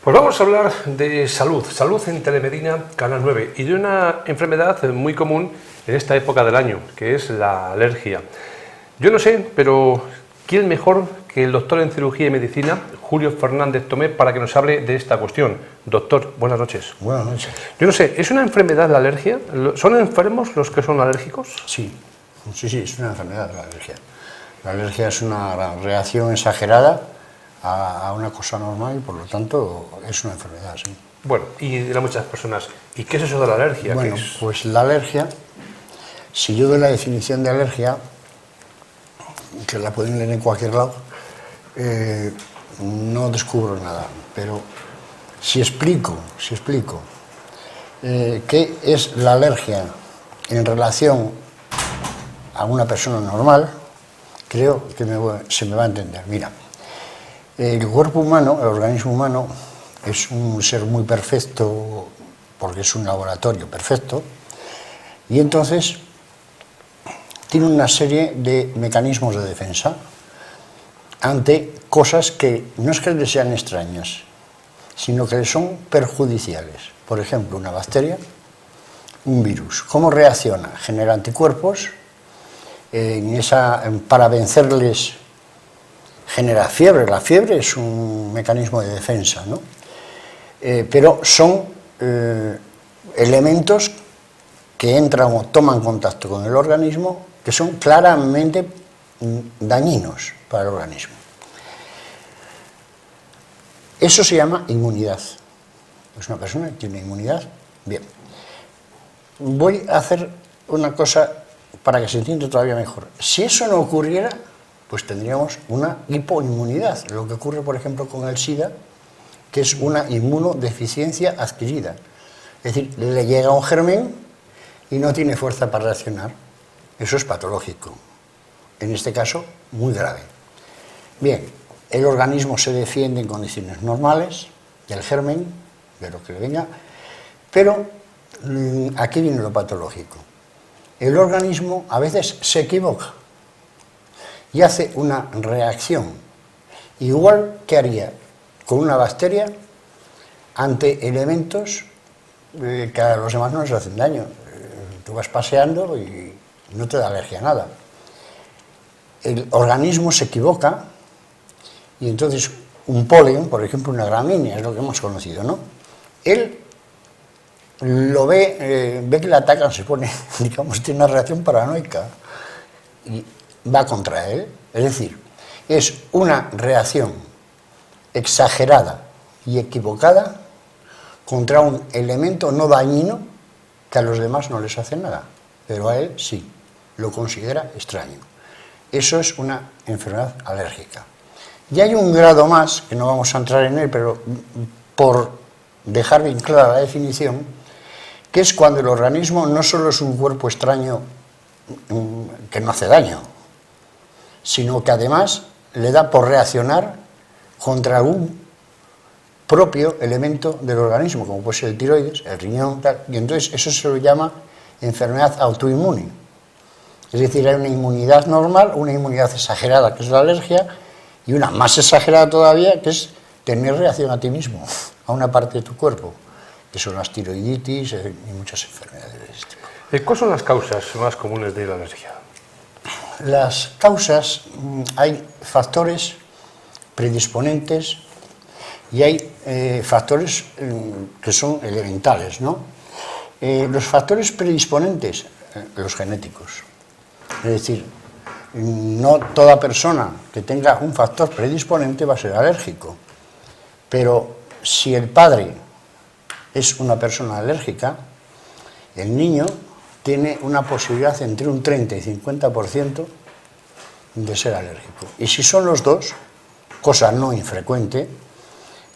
Pues vamos a hablar de salud, salud en Telemedina, Canal 9, y de una enfermedad muy común en esta época del año, que es la alergia. Yo no sé, pero ¿quién mejor que el doctor en cirugía y medicina, Julio Fernández Tomé, para que nos hable de esta cuestión? Doctor, buenas noches. Buenas noches. Yo no sé, ¿es una enfermedad la alergia? ¿Son enfermos los que son alérgicos? Sí, es una enfermedad la alergia. La alergia es una reacción exagerada a una cosa normal y por lo tanto es una enfermedad, sí. Bueno, y dirán muchas personas, ¿y qué es eso de la alergia? Bueno, pues la alergia, si yo doy la definición de alergia, que la pueden leer en cualquier lado, no descubro nada, pero si explico qué es la alergia en relación a una persona normal, creo que se me va a entender. Mira, el cuerpo humano, el organismo humano, es un ser muy perfecto porque es un laboratorio perfecto y entonces tiene una serie de mecanismos de defensa ante cosas que no es que les sean extrañas, sino que les son perjudiciales. Por ejemplo, una bacteria, un virus. ¿Cómo reacciona? Genera anticuerpos, para vencerles genera fiebre. La fiebre es un mecanismo de defensa, ¿no? Pero son elementos que entran o toman contacto con el organismo que son claramente dañinos para el organismo. Eso se llama inmunidad. Es una persona que tiene inmunidad. Bien. Voy a hacer una cosa para que se entienda todavía mejor. Si eso no ocurriera, pues tendríamos una hipoinmunidad, lo que ocurre, por ejemplo, con el SIDA, que es una inmunodeficiencia adquirida. Es decir, le llega un germen y no tiene fuerza para reaccionar. Eso es patológico. En este caso, muy grave. Bien, el organismo se defiende en condiciones normales del germen, de lo que le venga, pero aquí viene lo patológico. El organismo a veces se equivoca y hace una reacción igual que haría con una bacteria ante elementos que a los demás no les hacen daño. Tú vas paseando y no te da alergia a nada. El organismo se equivoca y entonces un polen, por ejemplo una gramínea, es lo que hemos conocido, ¿no? Él lo ve que le atacan, se pone, digamos, tiene una reacción paranoica y va contra él. Es decir, es una reacción exagerada y equivocada contra un elemento no dañino que a los demás no les hace nada, pero a él sí, lo considera extraño. Eso es una enfermedad alérgica. Y hay un grado más, que no vamos a entrar en él, pero por dejar bien clara la definición, que es cuando el organismo no solo es un cuerpo extraño que no hace daño, sino que además le da por reaccionar contra algún propio elemento del organismo, como puede ser el tiroides, el riñón, tal, y entonces eso se lo llama enfermedad autoinmune. Es decir, hay una inmunidad normal, una inmunidad exagerada, que es la alergia, y una más exagerada todavía, que es tener reacción a ti mismo, a una parte de tu cuerpo, que son las tiroiditis y muchas enfermedades de este tipo. ¿Cuáles son las causas más comunes de la alergia? Las causas, hay factores predisponentes y hay factores que son elementales, ¿no? Los factores predisponentes, los genéticos. Es decir, no toda persona que tenga un factor predisponente va a ser alérgico, pero si el padre es una persona alérgica, el niño tiene una posibilidad entre un 30 y 50% de ser alérgico. Y si son los dos, cosa no infrecuente,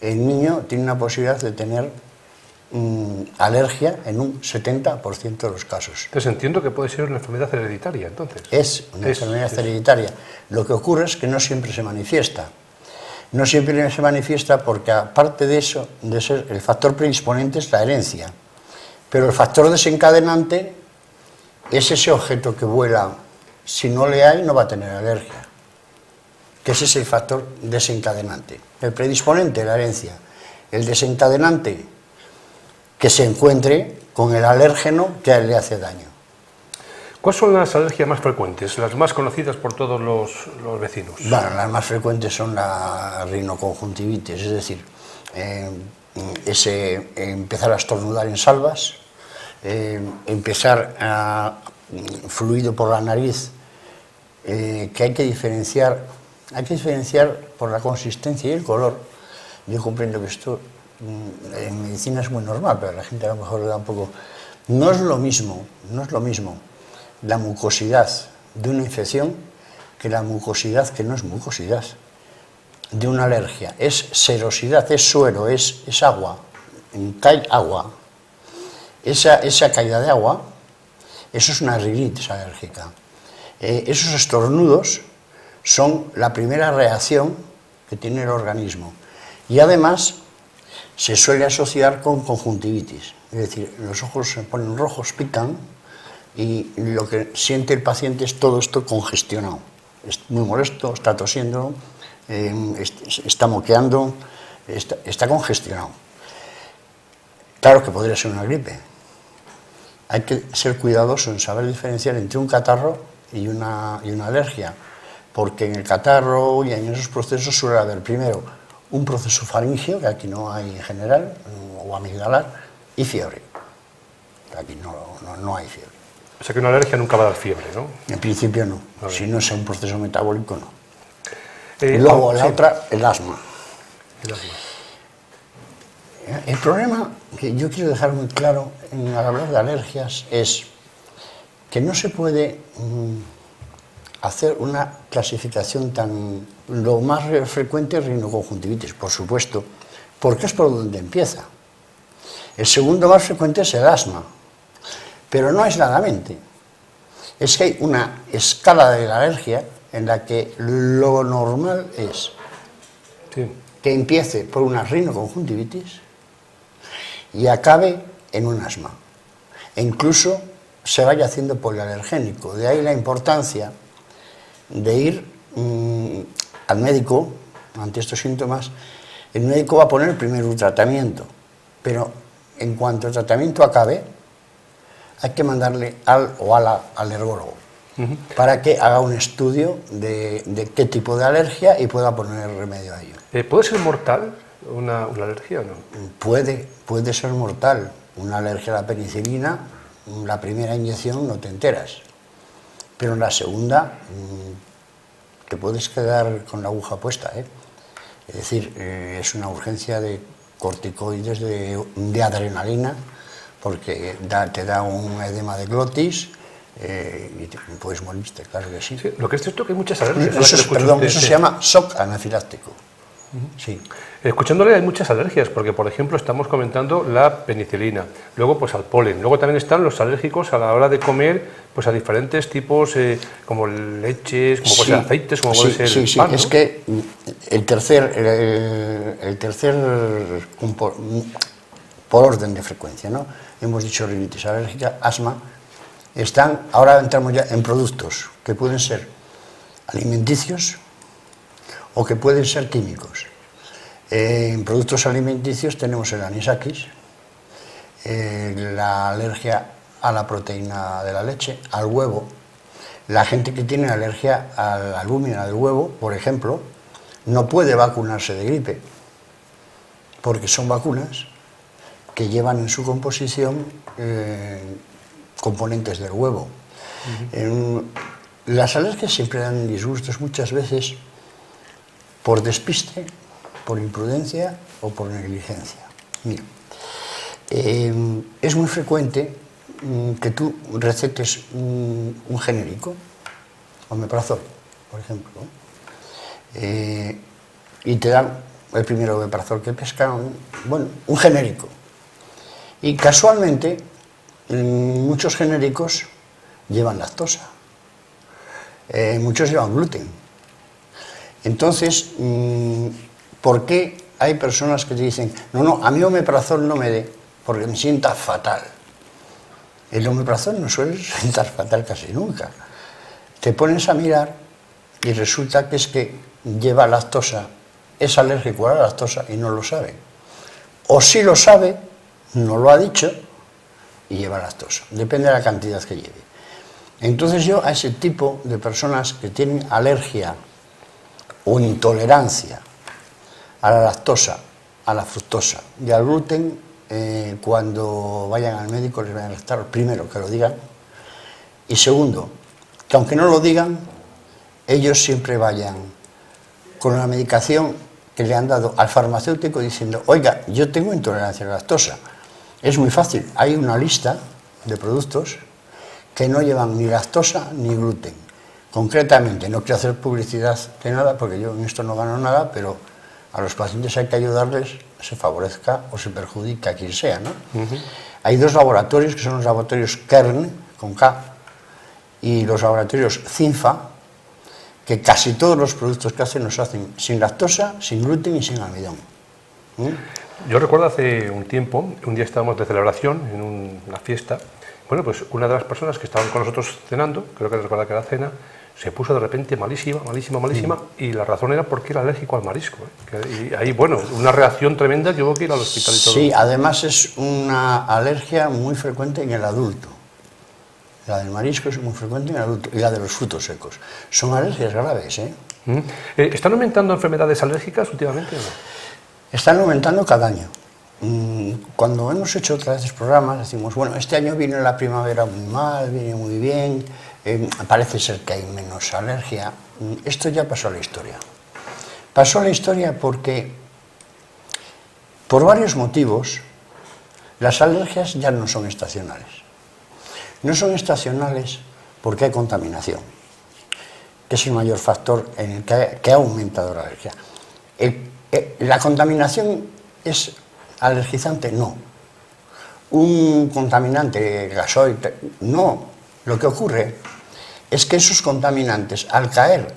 el niño tiene una posibilidad de tener alergia en un 70% de los casos. Entonces entiendo que puede ser una enfermedad hereditaria, entonces. Es una enfermedad hereditaria. Lo que ocurre es que no siempre se manifiesta. No siempre se manifiesta porque, aparte de eso, de ser el factor predisponente, es la herencia. Pero el factor desencadenante es ese objeto que vuela. Si no le hay, no va a tener alergia. Que ese es el factor desencadenante. El predisponente, la herencia. el desencadenante que se encuentre con el alérgeno que a él le hace daño. ¿Cuáles son las alergias más frecuentes, las más conocidas por todos los vecinos? Bueno, las más frecuentes son la rinoconjuntivitis, es decir, empezar a estornudar en salvas, empezar a fluido por la nariz, que hay que diferenciar por la consistencia y el color. Yo comprendo que esto en medicina es muy normal, pero a la gente a lo mejor le da un poco... No es lo mismo la mucosidad de una infección que la mucosidad que no es mucosidad, de una alergia. Es serosidad, es suero, es agua, cae agua. Esa caída de agua, eso es una rinitis alérgica. Esos estornudos son la primera reacción que tiene el organismo. Y además se suele asociar con conjuntivitis. Es decir, los ojos se ponen rojos, pican, y lo que siente el paciente es todo esto congestionado. Es muy molesto, está tosiendo, está moqueando, está congestionado. Claro que podría ser una gripe. Hay que ser cuidadoso en saber diferenciar entre un catarro y una alergia, porque en el catarro y en esos procesos suele haber primero un proceso faríngeo, que aquí no hay en general, o amigdalar, y fiebre. Aquí no hay fiebre. O sea que una alergia nunca va a dar fiebre, ¿no? En principio no. Si no es un proceso metabólico, no. Y luego la sí. otra, el asma. El asma. El problema que yo quiero dejar muy claro al hablar de alergias es que no se puede hacer una clasificación tan... Lo más frecuente es rinoconjuntivitis, por supuesto, porque es por donde empieza. El segundo más frecuente es el asma, pero no aisladamente. Es que hay una escala de la alergia en la que lo normal es que empiece por una rinoconjuntivitis y acabe en un asma. E incluso se vaya haciendo polialergénico. De ahí la importancia de ir al médico ante estos síntomas. El médico va a poner primero un tratamiento, pero en cuanto el tratamiento acabe, hay que mandarle al o a la alergólogo para que haga un estudio de qué tipo de alergia y pueda poner remedio a ello. ¿Puede ser mortal una alergia o no? Puede ser mortal. Una alergia a la penicilina, la primera inyección no te enteras, pero en la segunda te puedes quedar con la aguja puesta, ¿eh? Es decir, es una urgencia de corticoides, de adrenalina, porque te da un edema de glotis y puedes morirte, claro que sí. Sí, lo que es cierto es que hay muchas alergias. Eso se llama shock anafiláctico. Sí. Escuchándole hay muchas alergias, porque por ejemplo estamos comentando la penicilina, luego pues al polen, luego también están los alérgicos a la hora de comer pues a diferentes tipos como leches, como puede ser aceites, como puede ser el pan, ¿no? Es que el tercer por orden de frecuencia, ¿no? Hemos dicho rinitis alérgica, asma, ahora entramos ya en productos que pueden ser alimenticios o que pueden ser químicos. En productos alimenticios tenemos el anisakis, la alergia a la proteína de la leche, al huevo. La gente que tiene alergia a la albúmina del huevo, por ejemplo, no puede vacunarse de gripe, porque son vacunas que llevan en su composición componentes del huevo. Las alergias siempre dan disgustos, muchas veces por despiste, por imprudencia o por negligencia. Mira, es muy frecuente que tú recetes un genérico, omeprazol, por ejemplo, y te dan el primer omeprazol que pescan, un genérico. Y casualmente, muchos genéricos llevan lactosa, muchos llevan gluten. Entonces, ¿por qué hay personas que te dicen, no, a mí omeprazol no me dé, porque me sienta fatal? El omeprazol no suele sentar fatal casi nunca. Te pones a mirar y resulta que es que lleva lactosa, es alérgico a la lactosa y no lo sabe. o sí lo sabe, no lo ha dicho y lleva lactosa. Depende de la cantidad que lleve. Entonces yo a ese tipo de personas que tienen alergia o intolerancia a la lactosa, a la fructosa y al gluten, cuando vayan al médico les van a rectar, primero, que lo digan, y segundo, que aunque no lo digan, ellos siempre vayan con la medicación que le han dado al farmacéutico diciendo, oiga, yo tengo intolerancia a la lactosa. Es muy fácil, hay una lista de productos que no llevan ni lactosa ni gluten. Concretamente, no quiero hacer publicidad de nada, porque yo en esto no gano nada, pero a los pacientes hay que ayudarles, se favorezca o se perjudica a quien sea, ¿no? Hay dos laboratorios, que son los laboratorios Kern, con K, y los laboratorios Cinfa, que casi todos los productos que hacen los hacen sin lactosa, sin gluten y sin almidón. Yo recuerdo hace un tiempo, un día estábamos de celebración en una fiesta. Bueno, pues una de las personas que estaban con nosotros cenando, creo que recuerda que era cena, se puso de repente malísima, y la razón era porque era alérgico al marisco. Y ahí, bueno, una reacción tremenda que hubo que ir al hospital y todo. Sí, además es una alergia muy frecuente en el adulto. La del marisco es muy frecuente en el adulto, y la de los frutos secos. Son alergias graves, ¿eh? ¿Están aumentando enfermedades alérgicas últimamente o no? Están aumentando cada año. Cuando hemos hecho otras veces programas, decimos, bueno, este año vino la primavera muy mal, viene muy bien, parece ser que hay menos alergia. Esto ya pasó a la historia. Pasó a la historia porque, por varios motivos, las alergias ya no son estacionales. No son estacionales porque hay contaminación, que es el mayor factor en el que ha aumentado la alergia. ¿La contaminación es alergizante? No. Un contaminante, gasoil, no. Lo que ocurre es que esos contaminantes, al caer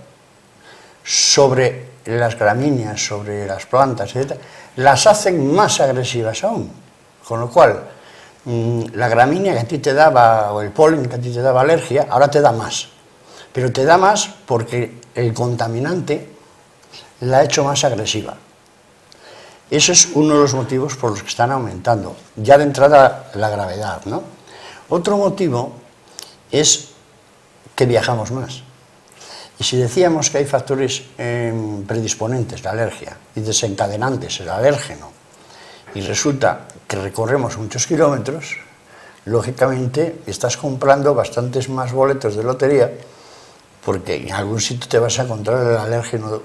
sobre las gramíneas, sobre las plantas, etc., las hacen más agresivas aún. Con lo cual, la gramínea que a ti te daba, o el polen que a ti te daba alergia, ahora te da más. Pero te da más porque el contaminante la ha hecho más agresiva. Ese es uno de los motivos por los que están aumentando, ya de entrada la gravedad, ¿no? Otro motivo es que viajamos más. Y si decíamos que hay factores predisponentes, la alergia, y desencadenantes, el alérgeno, y resulta que recorremos muchos kilómetros, lógicamente estás comprando bastantes más boletos de lotería, porque en algún sitio te vas a encontrar el alérgeno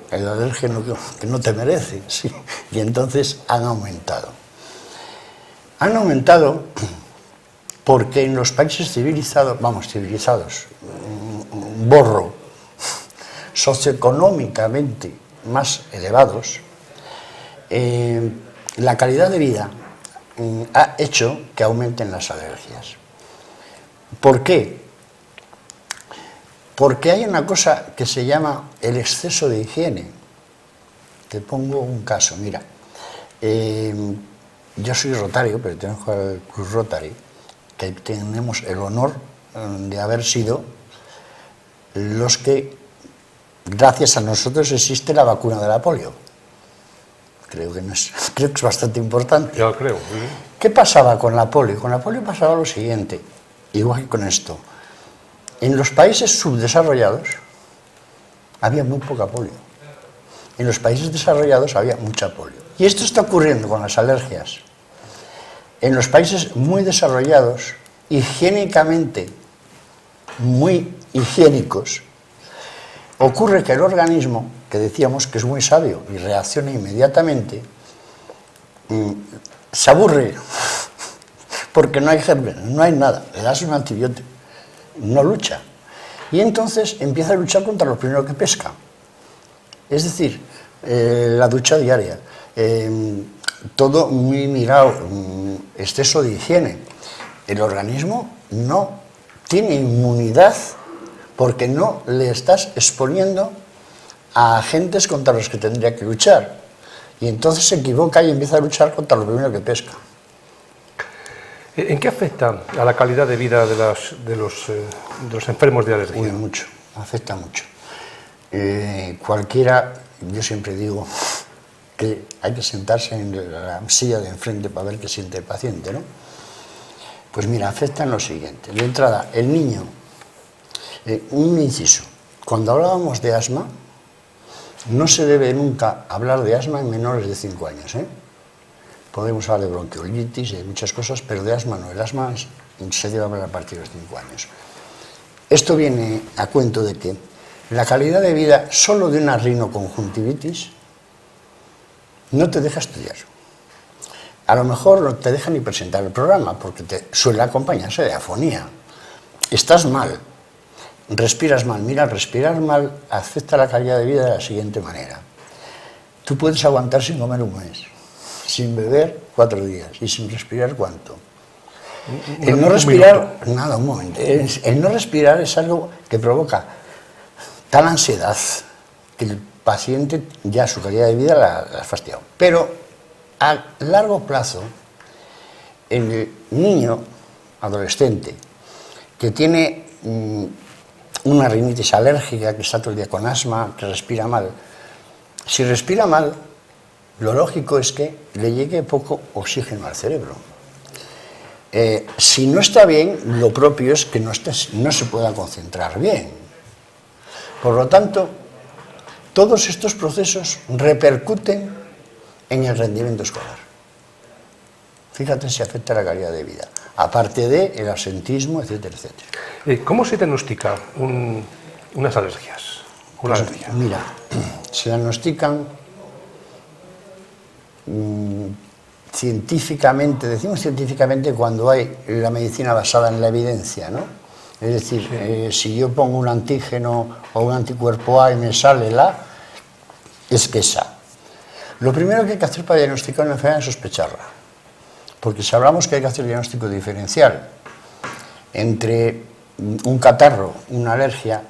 que no te merece, ¿sí? Y entonces han aumentado. Han aumentado porque en los países civilizados, socioeconómicamente más elevados, la calidad de vida ha hecho que aumenten las alergias. ¿Por qué? Porque hay una cosa que se llama el exceso de higiene. Te pongo un caso, mira. Yo soy rotario, pertenezco al Club Rotary, que tenemos el honor de haber sido los que, gracias a nosotros, existe la vacuna de la polio. Creo que es bastante importante. Yo creo. ¿Qué pasaba con la polio? Con la polio pasaba lo siguiente, igual que con esto. En los países subdesarrollados había muy poca polio. En los países desarrollados había mucha polio. Y esto está ocurriendo con las alergias. En los países muy desarrollados, higiénicamente muy higiénicos, ocurre que el organismo, que decíamos que es muy sabio y reacciona inmediatamente, se aburre porque no hay gérmenes, no hay nada, le das un antibiótico, no lucha. Y entonces empieza a luchar contra lo primero que pesca. Es decir, la ducha diaria, todo muy mirado, exceso de higiene. El organismo no tiene inmunidad porque no le estás exponiendo a agentes contra los que tendría que luchar. Y entonces se equivoca y empieza a luchar contra lo primero que pesca. ¿En qué afecta a la calidad de vida de los enfermos de alergia? Uy, mucho, afecta mucho. Cualquiera, yo siempre digo que hay que sentarse en la silla de enfrente para ver qué siente el paciente, ¿no? Pues mira, afecta en lo siguiente. De entrada, el niño, un inciso, cuando hablábamos de asma, no se debe nunca hablar de asma en menores de 5 años, ¿eh? Podemos hablar de bronquiolitis y de muchas cosas, pero de asma no. El asma se debe hablar a partir de los 5 años. Esto viene a cuento de que la calidad de vida solo de una rinoconjuntivitis no te deja estudiar. A lo mejor no te deja ni presentar el programa, porque te suele acompañarse de afonía. Estás mal, respiras mal. Mira, respirar mal afecta la calidad de vida de la siguiente manera. Tú puedes aguantar sin comer un mes, sin beber 4 días y sin respirar ¿cuánto? El no respirar, nada, un momento. El no respirar es algo que provoca tal ansiedad que el paciente ya su calidad de vida la ha fastidiado. Pero a largo plazo, el niño adolescente que tiene una rinitis alérgica, que está todo el día con asma, que respira mal, si respira mal, lo lógico es que le llegue poco oxígeno al cerebro. Si no está bien, lo propio es que no se pueda concentrar bien. Por lo tanto, todos estos procesos repercuten en el rendimiento escolar. Fíjate si afecta la calidad de vida, aparte del absentismo, etcétera, etcétera. ¿Cómo se diagnostica unas alergias? Una alergia. Mira, se diagnostican científicamente, decimos científicamente cuando hay la medicina basada en la evidencia, ¿no? Es decir, sí. Si yo pongo un antígeno o un anticuerpo A y me sale la, es que esa. Lo primero que hay que hacer para diagnosticar una enfermedad es sospecharla, porque si hablamos que hay que hacer diagnóstico diferencial entre un catarro, una alergia,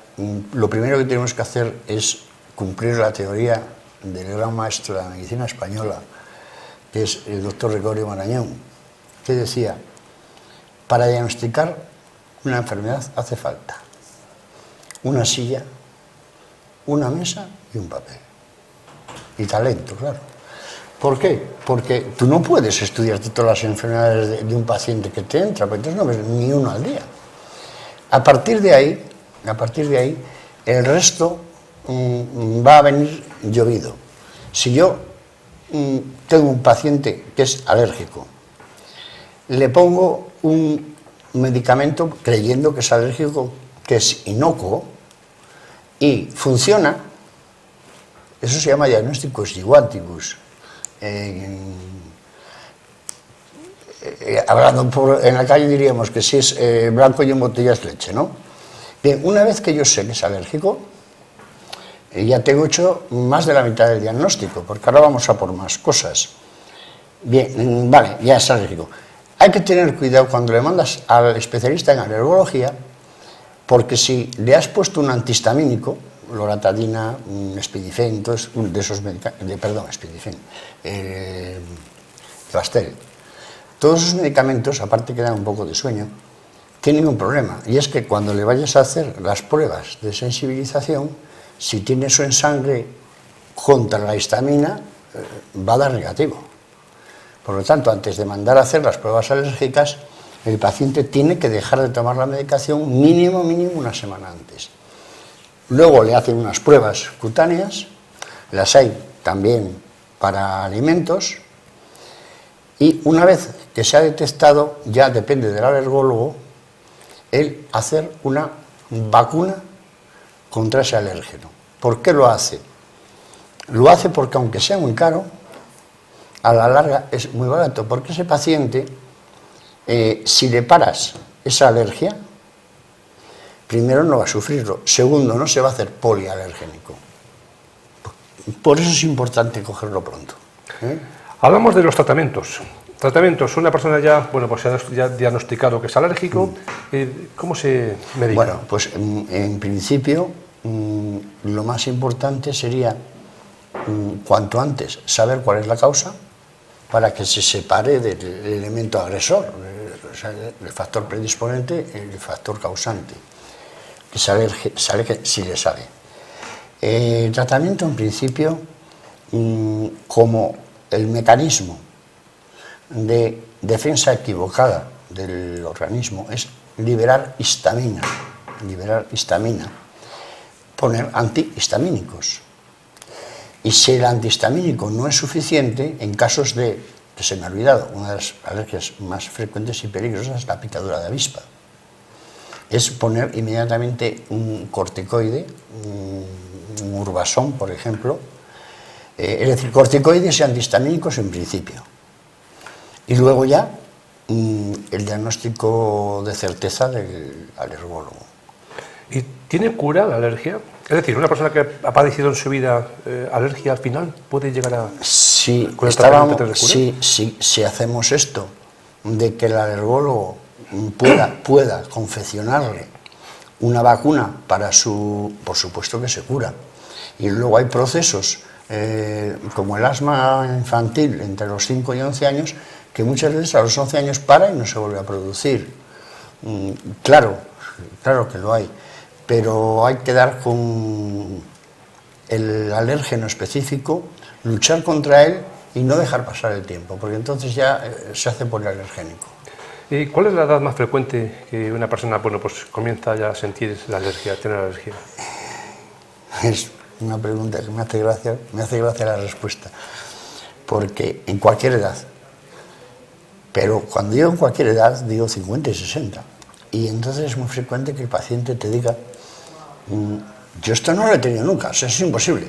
lo primero que tenemos que hacer es cumplir la teoría del gran maestro de la medicina española, que es el doctor Gregorio Marañón, que decía, para diagnosticar una enfermedad hace falta una silla, una mesa y un papel. Y talento, claro. ¿Por qué? Porque tú no puedes estudiarte todas las enfermedades de un paciente que te entra, porque entonces no ves ni uno al día. A partir de ahí, el resto va a venir llovido. Si yo tengo un paciente que es alérgico, le pongo un medicamento creyendo que es alérgico, que es inocuo, y funciona, eso se llama diagnóstico stiguantibus. Hablando en la calle diríamos que si es blanco y en botella es leche, ¿no? Bien, una vez que yo sé que es alérgico, ya tengo hecho más de la mitad del diagnóstico, porque ahora vamos a por más cosas. Bien, vale, ya es alérgico. Hay que tener cuidado cuando le mandas al especialista en alergología, porque si le has puesto un antihistamínico, loratadina, espidifen, entonces, de esos medicamentos, perdón, espidifen, Pastel, todos esos medicamentos, aparte que dan un poco de sueño, tienen un problema, y es que cuando le vayas a hacer las pruebas de sensibilización, si tiene eso en sangre contra la histamina, va a dar negativo. Por lo tanto, antes de mandar a hacer las pruebas alérgicas, el paciente tiene que dejar de tomar la medicación mínimo una semana antes. Luego le hacen unas pruebas cutáneas, las hay también para alimentos, y una vez que se ha detectado, ya depende del alergólogo, el hacer una vacuna contra ese alérgeno. ¿Por qué lo hace? Lo hace porque, aunque sea muy caro, a la larga es muy barato, porque ese paciente, si le paras esa alergia, primero no va a sufrirlo, segundo no se va a hacer polialergénico. Por eso es importante cogerlo pronto. Hablamos de los tratamientos. Tratamientos, una persona ya, bueno, pues ya diagnosticado que es alérgico, ¿cómo se medica? Bueno, pues en principio lo más importante sería cuanto antes saber cuál es la causa para que se separe del elemento agresor, o sea, el factor predisponente y el factor causante, que sale si le sabe. El tratamiento en principio como el mecanismo de defensa equivocada del organismo es liberar histamina, poner antihistamínicos. Y si el antihistamínico no es suficiente, en casos de, que se me ha olvidado, una de las alergias más frecuentes y peligrosas es la picadura de avispa. Es poner inmediatamente un corticoide, un urbasón, por ejemplo, es decir, corticoides y antihistamínicos en principio. Y luego ya el diagnóstico de certeza del alergólogo. ¿Y tiene cura la alergia? Es decir, una persona que ha padecido en su vida alergia al final puede llegar a... Si hacemos esto, de que el alergólogo pueda confeccionarle una vacuna para su... Por supuesto que se cura. Y luego hay procesos como el asma infantil entre los 5 y 11 años, que muchas veces a los 11 años para y no se vuelve a producir. Claro que lo hay, pero hay que dar con el alérgeno específico, luchar contra él y no dejar pasar el tiempo, porque entonces ya se hace polialergénico. ¿Y cuál es la edad más frecuente que una persona pues comienza ya a sentir la alergia, a tener alergia? Es una pregunta que me hace gracia la respuesta, porque en cualquier edad, pero cuando digo en cualquier edad, digo 50 y 60, y entonces es muy frecuente que el paciente te diga, yo esto no lo he tenido nunca, o sea, es imposible,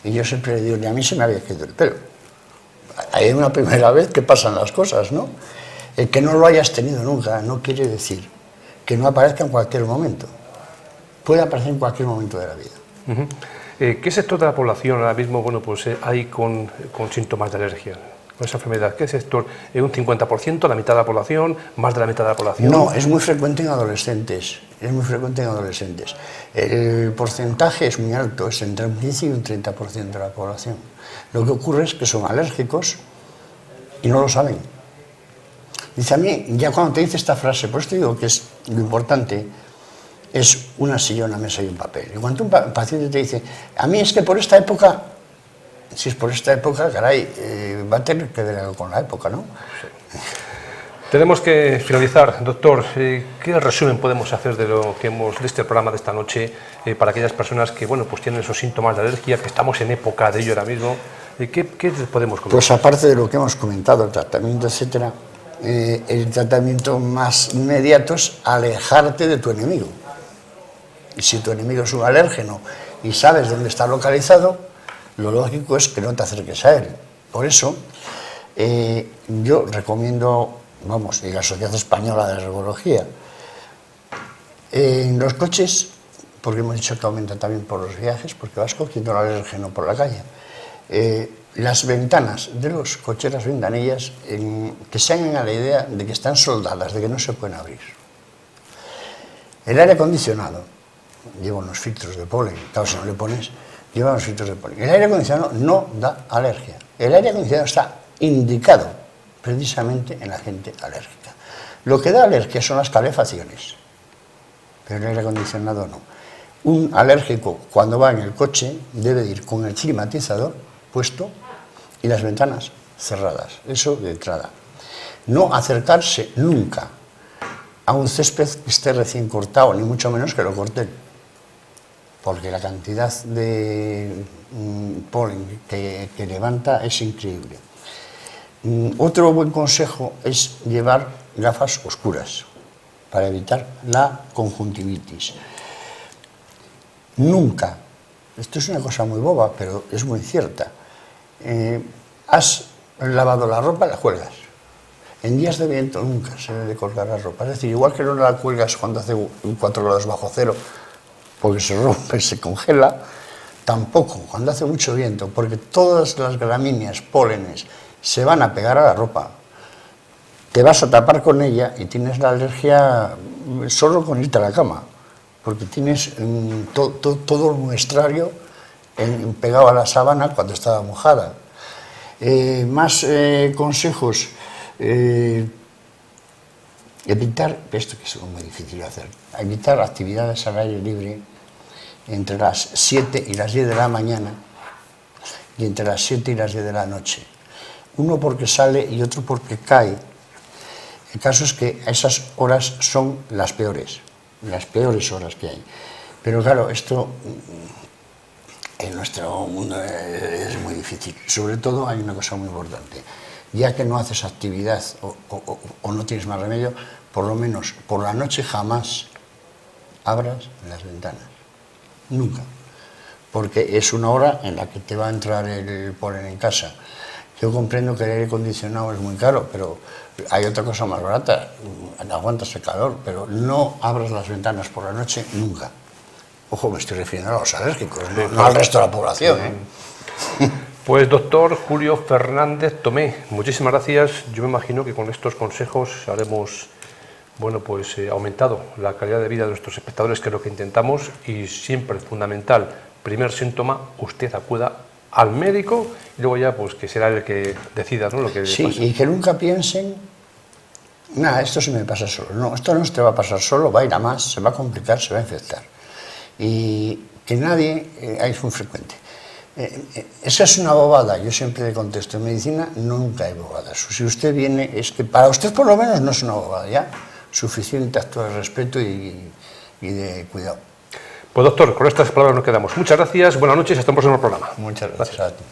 y yo siempre le digo, ni a mí se me había caído el pelo. Hay una primera vez que pasan las cosas, ¿no? El que no lo hayas tenido nunca no quiere decir que no aparezca en cualquier momento, puede aparecer en cualquier momento de la vida. ¿Qué sector de la población ahora mismo hay con síntomas de alergia, con esa enfermedad? ¿Qué sector? ¿Un 50%, la mitad de la población, más de la mitad de la población? No, es muy frecuente en adolescentes, El porcentaje es muy alto, es entre un 15 y un 30% de la población. Lo que ocurre es que son alérgicos y no lo saben. Dice a mí, ya cuando te dice esta frase, por eso te digo que es lo importante, es una silla, una mesa y un papel. Y cuando un paciente te dice, a mí es que por esta época, si es por esta época, caray, va a tener que ver algo con la época, ¿no? Sí. Tenemos que finalizar, doctor. ¿Qué resumen podemos hacer de este programa de esta noche para aquellas personas que pues tienen esos síntomas de alergia, que estamos en época de ello ahora mismo? ¿Qué podemos comentar? Pues aparte de lo que hemos comentado, el tratamiento, etcétera, el tratamiento más inmediato es alejarte de tu enemigo. Y si tu enemigo es un alérgeno y sabes dónde está localizado, lo lógico es que no te acerques a él. Por eso, yo recomiendo, y la Sociedad Española de Alergología, en los coches, porque hemos dicho que aumenta también por los viajes, porque vas cogiendo el alérgeno por la calle, las ventanas de los coches, las ventanillas, que se hagan a la idea de que están soldadas, de que no se pueden abrir. El aire acondicionado lleva unos filtros de polen, claro, si no le pones, lleva unos filtros de polen. El aire acondicionado no da alergia. El aire acondicionado está indicado precisamente en la gente alérgica. Lo que da alergia son las calefacciones, pero el aire acondicionado no. Un alérgico, cuando va en el coche, debe ir con el climatizador puesto y las ventanas cerradas. Eso de entrada. No acercarse nunca a un césped que esté recién cortado, ni mucho menos que lo corten, porque la cantidad de polen que levanta es increíble. Otro buen consejo es llevar gafas oscuras para evitar la conjuntivitis. Nunca, esto es una cosa muy boba, pero es muy cierta, has lavado la ropa, la cuelgas. En días de viento nunca se debe colgar la ropa. Es decir, igual que no la cuelgas cuando hace 4 grados bajo cero, porque se rompe, se congela, tampoco cuando hace mucho viento, porque todas las gramíneas, pólenes, se van a pegar a la ropa. Te vas a tapar con ella y tienes la alergia solo con irte a la cama, porque tienes todo el muestrario pegado a la sábana cuando estaba mojada. Más consejos. Evitar, esto que es muy difícil de hacer, evitar actividades al aire libre entre las 7 y las 10 de la mañana y entre las 7 y las 10 de la noche. Uno porque sale y otro porque cae. El caso es que esas horas son las peores horas que hay. Pero claro, esto en nuestro mundo es muy difícil. Sobre todo hay una cosa muy importante. Ya que no haces actividad o no tienes más remedio, por lo menos por la noche jamás abras las ventanas. Nunca. Porque es una hora en la que te va a entrar el polen en casa. Yo comprendo que el aire acondicionado es muy caro, pero hay otra cosa más barata, aguantas el calor, pero no abras las ventanas por la noche nunca. Ojo, me estoy refiriendo a los alérgicos, no al resto de la población. Pues doctor Julio Fernández Tomé, muchísimas gracias. Yo me imagino que con estos consejos haremos, bueno, pues aumentado la calidad de vida de nuestros espectadores, que es lo que intentamos, y siempre fundamental, primer síntoma, usted acuda al médico y luego ya pues que será el que decida, ¿no?, lo que sí, pasa. Y que nunca piensen, nada, esto se me pasa solo. No, esto no se te va a pasar solo, va a ir a más, se va a complicar, se va a infectar. Y que nadie, es muy frecuente. Esa es una bobada, yo siempre le contesto, en medicina nunca hay bobadas. Si usted viene, es que para usted por lo menos no es una bobada, ya suficiente acto de respeto y de cuidado. Pues doctor, con estas palabras nos quedamos. Muchas gracias, buenas noches y hasta un próximo programa. Muchas gracias a ti.